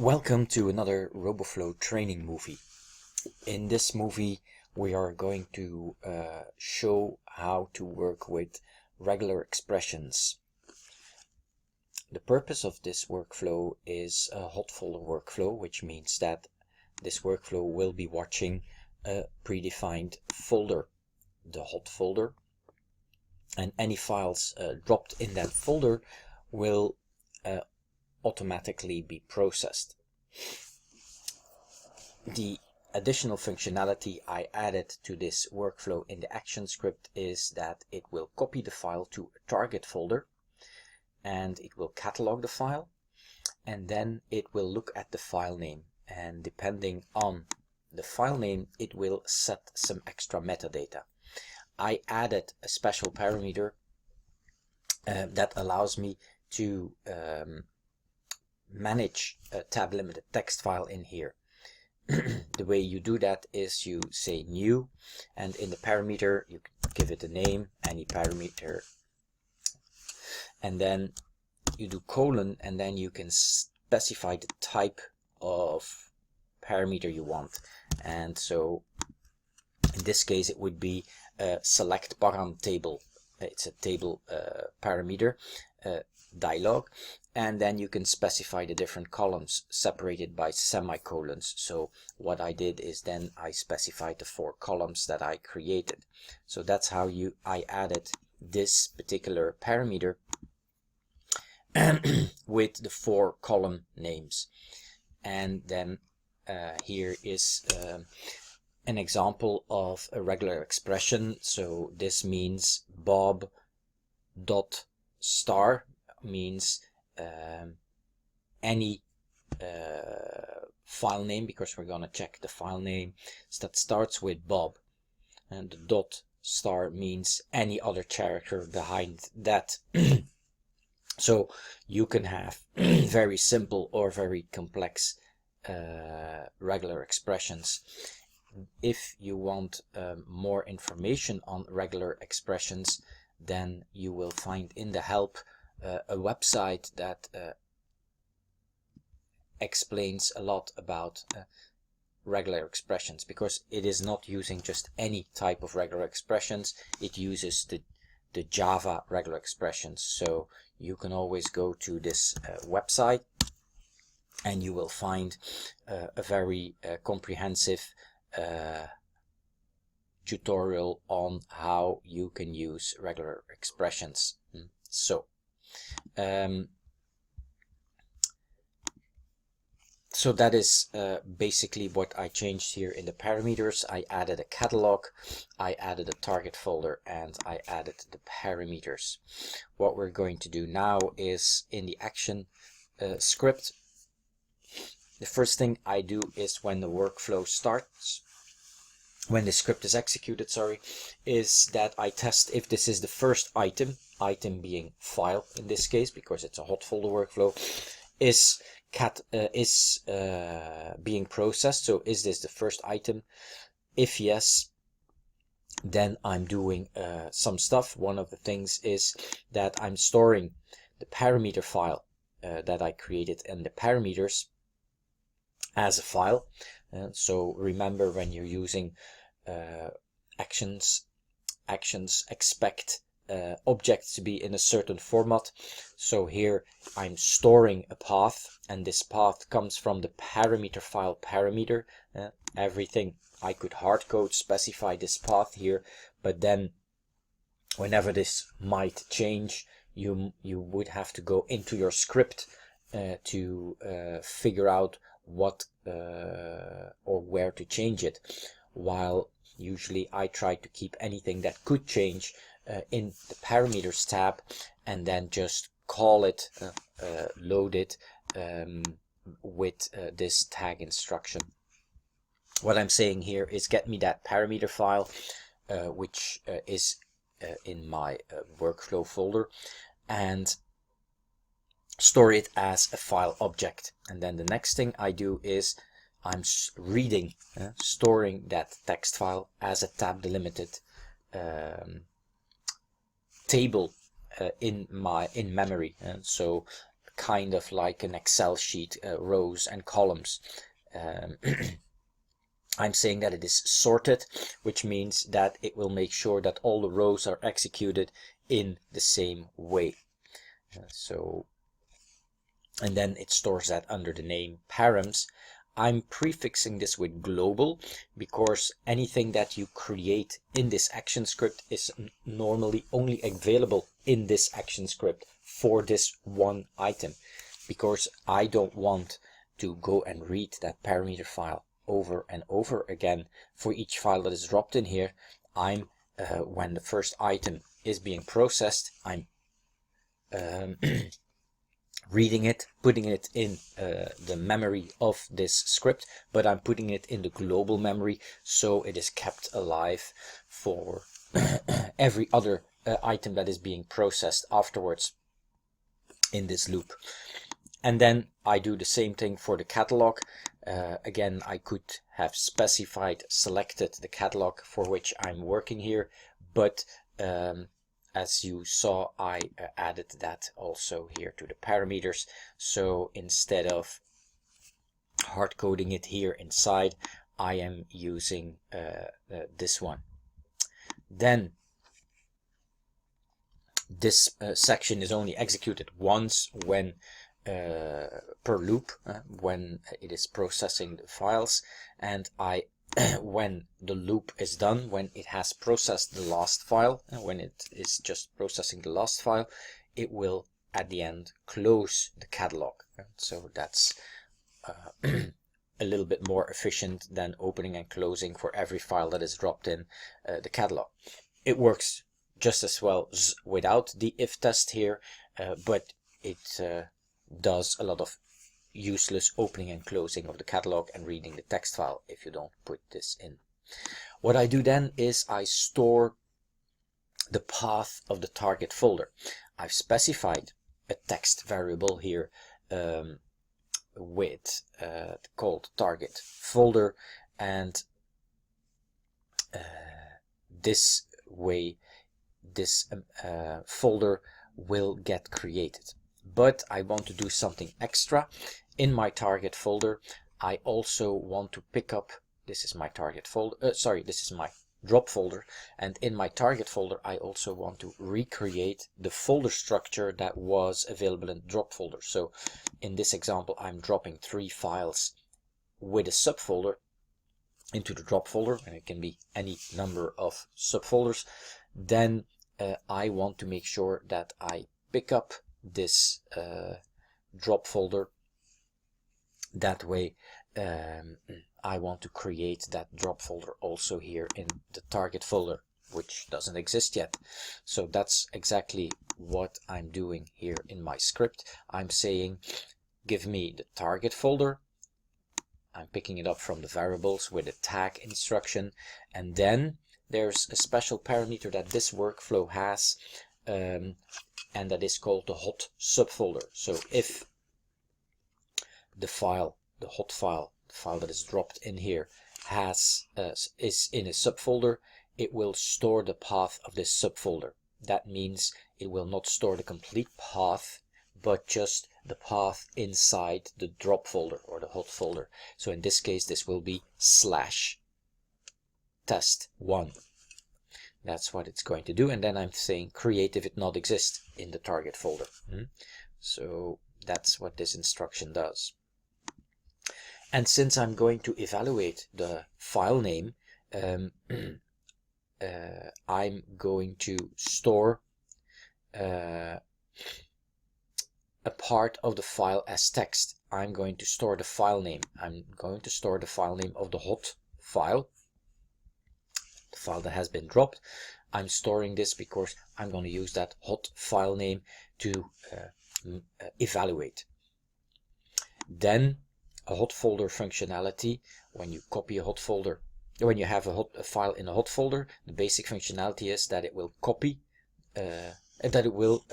Welcome to another Roboflow training movie. In this movie we are going to show how to work with regular expressions. The purpose of this workflow is a HotFolder workflow, which means that this workflow will be watching a predefined folder, the HotFolder, and any files dropped in that folder will automatically be processed. The additional functionality I added to this workflow in the action script is that it will copy the file to a target folder and it will catalog the file, and then it will look at the file name, and depending on the file name it will set some extra metadata. I added a special parameter that allows me to manage a tab limited text file in here. The way you do that is you say new, and in the parameter you give it a name, any parameter, and then you do colon, and then you can specify the type of parameter you want. And so in this case it would be a select param table. It's a table parameter dialog, and then you can specify the different columns separated by semicolons. So what I did is then I specified the 4 columns that I created. So that's how I added this particular parameter with the 4 column names. And then here is an example of a regular expression. So this means Bob dot star means any file name, because we're gonna check the file name that starts with Bob, and the dot star means any other character behind that. So you can have very simple or very complex regular expressions. If you want more information on regular expressions, then you will find in the help a website that explains a lot about regular expressions, because it is not using just any type of regular expressions, it uses the Java regular expressions. So you can always go to this website and you will find a very comprehensive tutorial on how you can use regular expressions. So that is basically what I changed here in the parameters. I added a catalog, I added a target folder, and I added the parameters. What we're going to do now is in the action script, the first thing I do is when the workflow starts, when the script is executed, is that I test if this is the first item being file in this case, because it's a HotFolder workflow, is being processed. So is this the first item? If yes, then I'm doing some stuff. One of the things is that I'm storing the parameter file that I created and the parameters as a file. So remember, when you're using actions expect objects to be in a certain format. So here I'm storing a path, and this path comes from the parameter file parameter. Everything I could hardcode specify this path here, but then whenever this might change, you would have to go into your script to figure out what or where to change it, while usually I try to keep anything that could change in the parameters tab, and then just call it, load it with this tag instruction. What I'm saying here is get me that parameter file, which is in my workflow folder, and store it as a file object. And then the next thing I do is I'm reading, storing that text file as a tab delimited table in memory. And so kind of like an Excel sheet, rows and columns. I'm saying that it is sorted, which means that it will make sure that all the rows are executed in the same way. And then it stores that under the name params. I'm prefixing this with global because anything that you create in this action script is normally only available in this action script for this one item, because I don't want to go and read that parameter file over and over again for each file that is dropped in here. I'm when the first item is being processed, I'm reading it, putting it in the memory of this script, but I'm putting it in the global memory so it is kept alive for every other item that is being processed afterwards in this loop. And then I do the same thing for the catalog. Again, I could have specified, selected the catalog for which I'm working here, but as you saw, I added that also here to the parameters. So instead of hard coding it here inside, I am using this one. Then this section is only executed once when per loop, when it is processing the files, and when the loop is done, when it has processed the last file, and when it is just processing the last file, it will at the end close the catalog. So that's a little bit more efficient than opening and closing for every file that is dropped in the catalog. It works just as well without the if test here, but it does a lot of useless opening and closing of the catalog and reading the text file if you don't put this in. What I do then is I store the path of the target folder. I've specified a text variable here with called target folder, and this way this folder will get created. But I want to do something extra. In my target folder, I also want to pick up, this is my target folder, this is my drop folder, and in my target folder I also want to recreate the folder structure that was available in the drop folder. So in this example, I'm dropping 3 files with a subfolder into the drop folder, and it can be any number of subfolders. Then I want to make sure that I pick up this drop folder. That way I want to create that drop folder also here in the target folder, which doesn't exist yet. So that's exactly what I'm doing here in my script. I'm saying give me the target folder. I'm picking it up from the variables with a tag instruction, and then there's a special parameter that this workflow has, and that is called the hot subfolder. So if the file, the hot file, the file that is dropped in here, is in a subfolder, it will store the path of this subfolder. That means it will not store the complete path, but just the path inside the drop folder or the hot folder. So in this case, this will be /test1. That's what it's going to do. And then I'm saying create if it not exist in the target folder. So that's what this instruction does. And since I'm going to evaluate the file name, I'm going to store a part of the file as text. I'm going to store the file name. I'm going to store the file name of the hot file, the file that has been dropped. I'm storing this because I'm going to use that hot file name to evaluate. Then a hot folder functionality, when you copy a hot folder, when you have a file in a hot folder, the basic functionality is that it will copy, that it will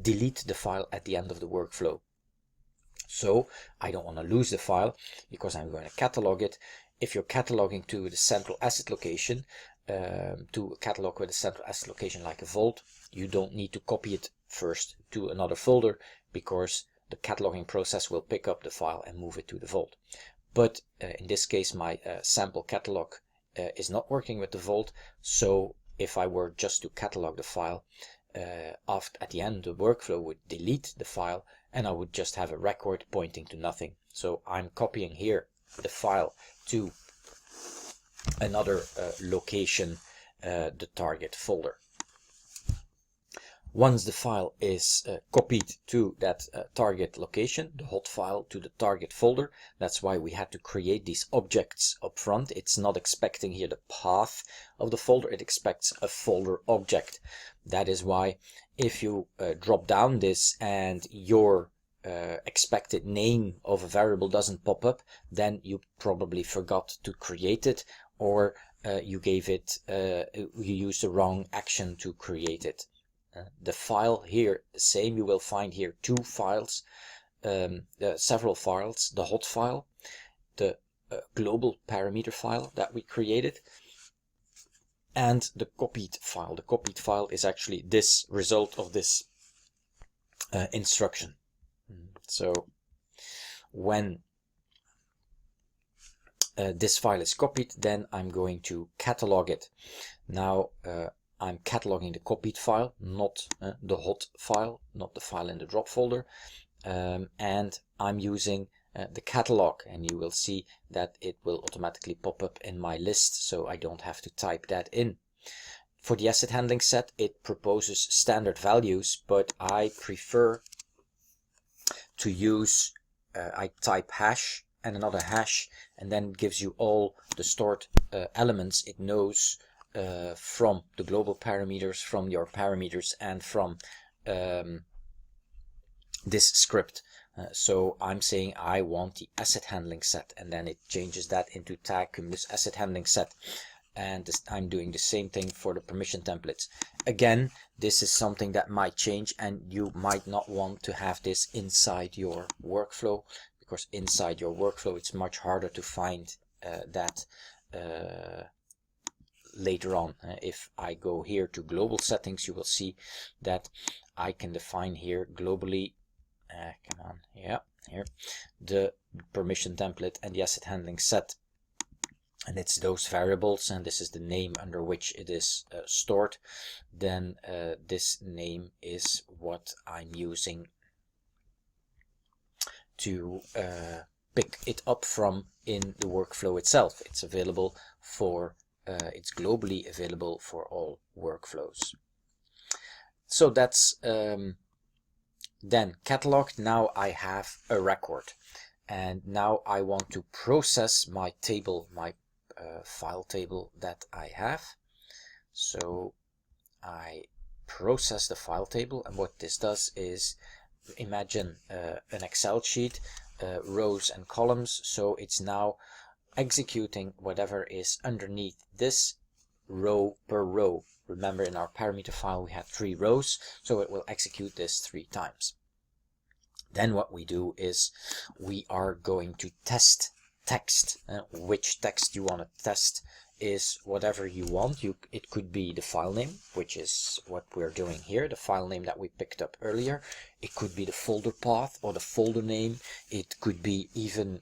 delete the file at the end of the workflow. So I don't want to lose the file because I'm going to catalog it. If you're cataloging to the central asset location, to a catalog with a central asset location like a vault, you don't need to copy it first to another folder. because the cataloging process will pick up the file and move it to the vault. But in this case, my sample catalog is not working with the vault. So if I were just to catalog the file, at the end the workflow would delete the file and I would just have a record pointing to nothing. So I'm copying here the file to another location, the target folder. Once the file is copied to that target location, the hot file to the target folder, that's why we had to create these objects up front. It's not expecting here the path of the folder, it expects a folder object. That is why if you drop down this and your expected name of a variable doesn't pop up, then you probably forgot to create it, or you gave it, you used the wrong action to create it. The file here, the same, you will find here two files, several files, the hot file, the global parameter file that we created, and the copied file. The copied file is actually this result of this instruction. So when this file is copied, then I'm going to catalog it. Now I'm cataloging the copied file, not the hot file, not the file in the drop folder, and I'm using the catalog, and you will see that it will automatically pop up in my list, so I don't have to type that in. For the asset handling set, it proposes standard values, but I prefer to use, I type hash and another hash, and then it gives you all the stored elements it knows from the global parameters, from your parameters, and from this script. So I'm saying I want the asset handling set, and then it changes that into tag Cumulus asset handling set. And I'm doing the same thing for the permission templates. Again, this is something that might change, and you might not want to have this inside your workflow, because inside your workflow it's much harder to find that later on. If I go here to global settings, you will see that I can define here globally, come on, yeah, here, the permission template and the asset handling set. And it's those variables, and this is the name under which it is stored. Then this name is what I'm using to pick it up from in the workflow itself. It's available for, it's globally available for all workflows. So that's then cataloged. Now I have a record, and now I want to process my table, my file table that I have. So I process the file table, and what this does is, imagine an Excel sheet, rows and columns. So it's now executing whatever is underneath this row per row. Remember, in our parameter file we had 3 rows, so it will execute this 3 times. Then what we do is we are going to test text. Which text you want to test is whatever you want. It could be the file name, which is what we're doing here, the file name that we picked up earlier. It could be the folder path or the folder name. It could be even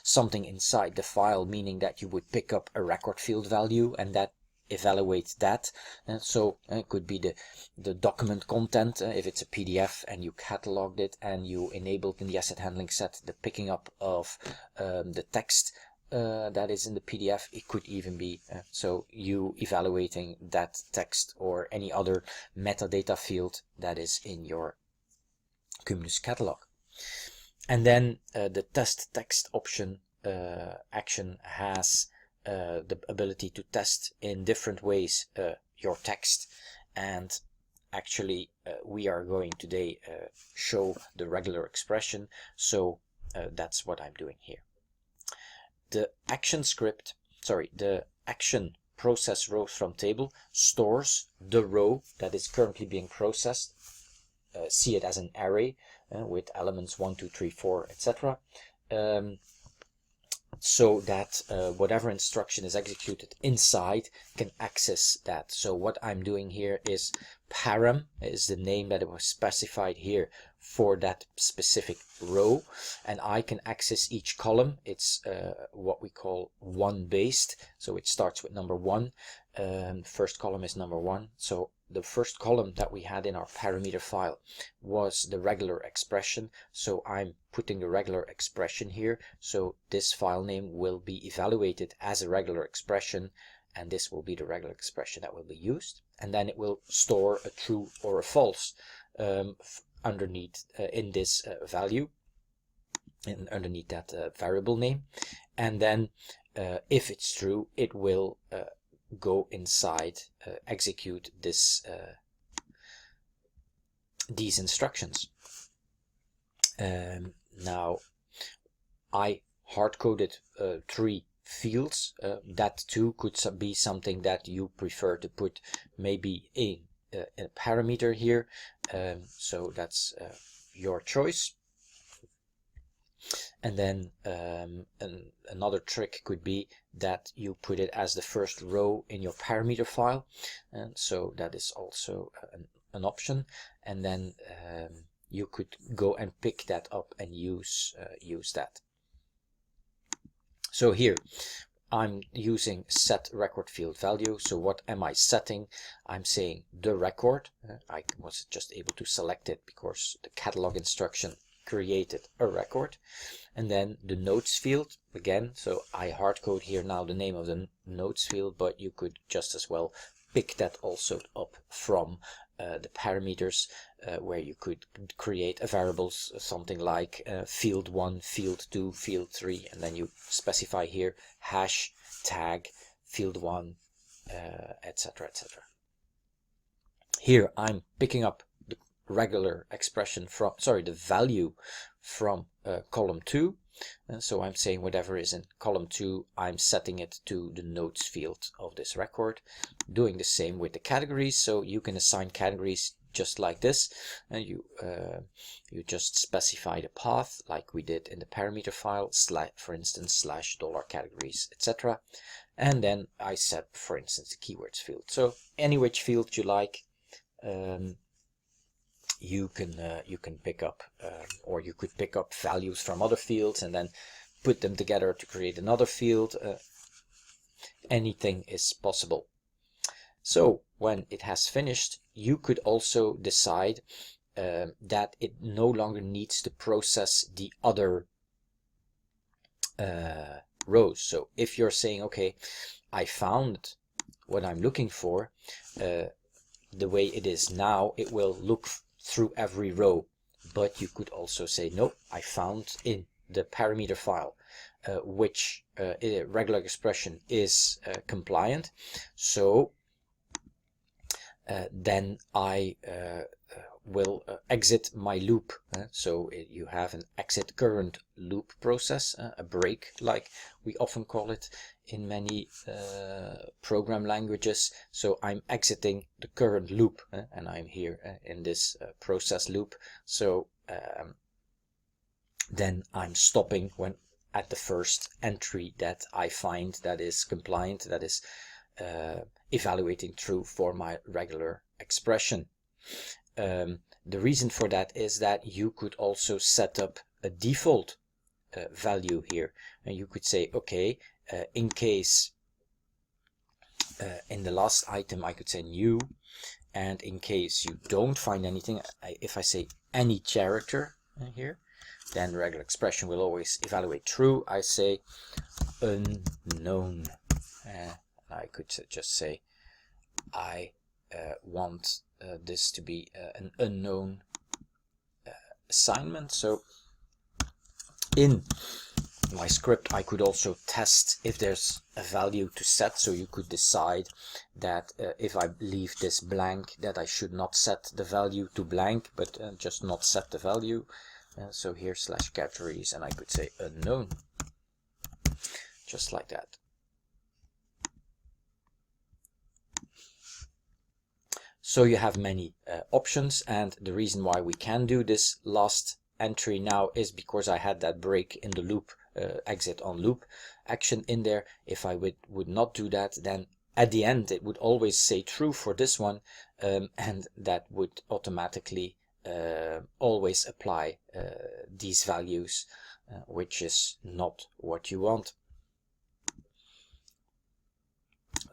something inside the file, meaning that you would pick up a record field value and that evaluate that. And so it could be the document content, if it's a PDF and you cataloged it and you enabled in the asset handling set the picking up of the text that is in the PDF. It could even be so you evaluating that text or any other metadata field that is in your Cumulus catalog. And then the test text option action has the ability to test in different ways your text, and actually we are going today show the regular expression, so that's what I'm doing here. The action script, the action process rows from table stores the row that is currently being processed. See it as an array with elements 1, 2, 3, 4, etc. So that whatever instruction is executed inside can access that. So what I'm doing here is param is the name that was specified here for that specific row, and I can access each column. It's what we call one based, so it starts with number 1. First column is number 1. So the first column that we had in our parameter file was the regular expression, so I'm putting the regular expression here. So this file name will be evaluated as a regular expression, and this will be the regular expression that will be used, and then it will store a true or a false underneath in this value, and underneath that variable name. And then if it's true, it will go inside, execute this these instructions. Now I hard-coded 3 fields. That too could be something that you prefer to put maybe in a parameter here, so that's your choice. And then another trick could be that you put it as the first row in your parameter file, and so that is also an option. And then you could go and pick that up and use that. So here I'm using set record field value. So what am I setting? I'm saying the record. I was just able to select it because the catalog instruction created a record. And then the notes field again. So I hardcode here now the name of the notes field, but you could just as well pick that also up from the parameters, where you could create a variables, something like field 1, field 2, field 3, and then you specify here hash tag field 1, etc, etc. Here I'm picking up the regular expression from, the value from column 2. So I'm saying whatever is in column 2, I'm setting it to the notes field of this record. Doing the same with the categories, so you can assign categories just like this, and you just specify the path like we did in the parameter file, for instance /categories, etc. And then I set, for instance, the keywords field. So any which field you like, you can pick up, or you could pick up values from other fields and then put them together to create another field. Anything is possible. So when it has finished, you could also decide that it no longer needs to process the other rows. So if you're saying, okay, I found what I'm looking for, the way it is now, it will look through every row. But you could also say, no, I found in the parameter file which regular expression is compliant. So then I will exit my loop. So you have an exit current loop process, a break like we often call it in many program languages. So I'm exiting the current loop, and I'm here in this process loop. So then I'm stopping when at the first entry that I find that is compliant, that is evaluating true for my regular expression. The reason for that is that you could also set up a default value here, and you could say, okay, in case in the last item I could say new, and in case you don't find anything, if I say any character here, then regular expression will always evaluate true. I say unknown. I could just say I want this to be an unknown assignment. So in my script I could also test if there's a value to set. So you could decide that if I leave this blank, that I should not set the value to blank, but just not set the value. So here /categories, and I could say unknown, just like that. So you have many options, and the reason why we can do this last entry now is because I had that break in the loop, exit on loop action in there. If I would not do that, then at the end it would always say true for this one, and that would automatically always apply these values, which is not what you want.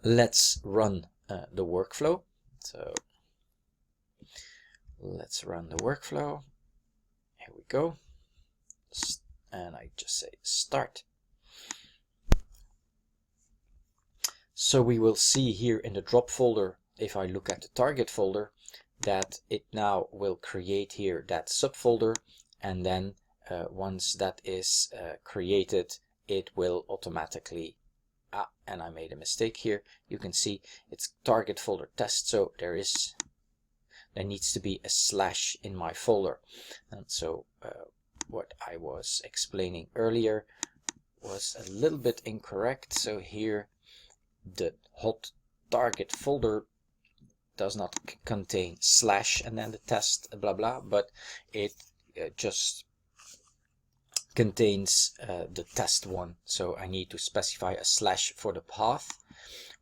Let's run the workflow. So let's run the workflow. Here we go. And I just say start. So we will see here in the drop folder, if I look at the target folder, that it now will create here that subfolder, and then once that is created, it will automatically, and I made a mistake here, you can see it's target folder test, so there needs to be a slash in my folder. And so what I was explaining earlier was a little bit incorrect. So here the hot target folder does not contain slash and then the test blah blah, but it just contains the test one. So I need to specify a slash for the path,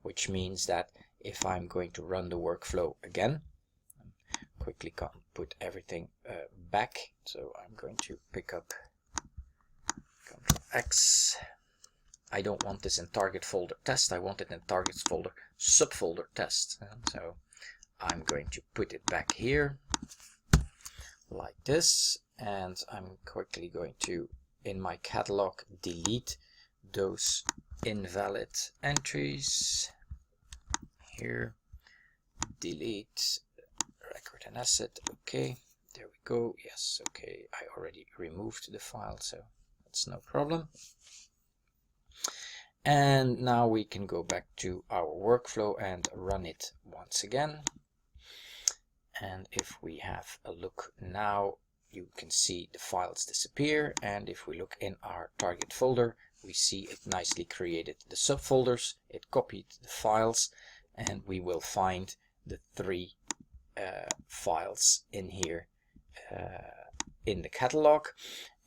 which means that if I'm going to run the workflow again, quickly put everything back. So I'm going to pick up Ctrl X. I don't want this in target folder test, I want it in target folder subfolder test. So I'm going to put it back here like this, and I'm quickly going to, in my catalog, delete those invalid entries. Here, delete record and asset. Okay, there we go. Yes, okay, I already removed the file, so that's no problem. And now we can go back to our workflow and run it once again. And if we have a look now, you can see the files disappear. And if we look in our target folder, we see it nicely created the subfolders. It copied the files, and we will find the 3 files in here in the catalog.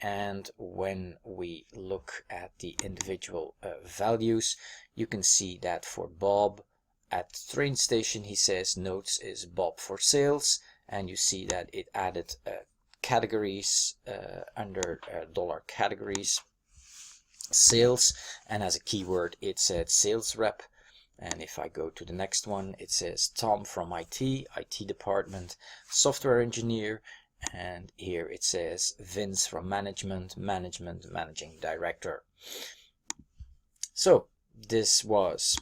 And when we look at the individual values, you can see that for Bob at the train station, he says notes is Bob for sales, and you see that it added categories under dollar categories sales, and as a keyword it said sales rep. And if I go to the next one, it says Tom from IT department, software engineer, and here it says Vince from management, managing director. So this was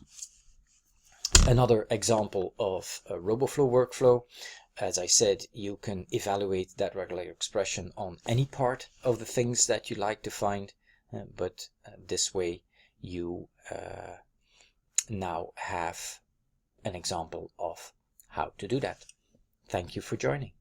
another example of a Roboflow workflow. As I said, you can evaluate that regulator expression on any part of the things that you like to find, but this way you now have an example of how to do that. Thank you for joining.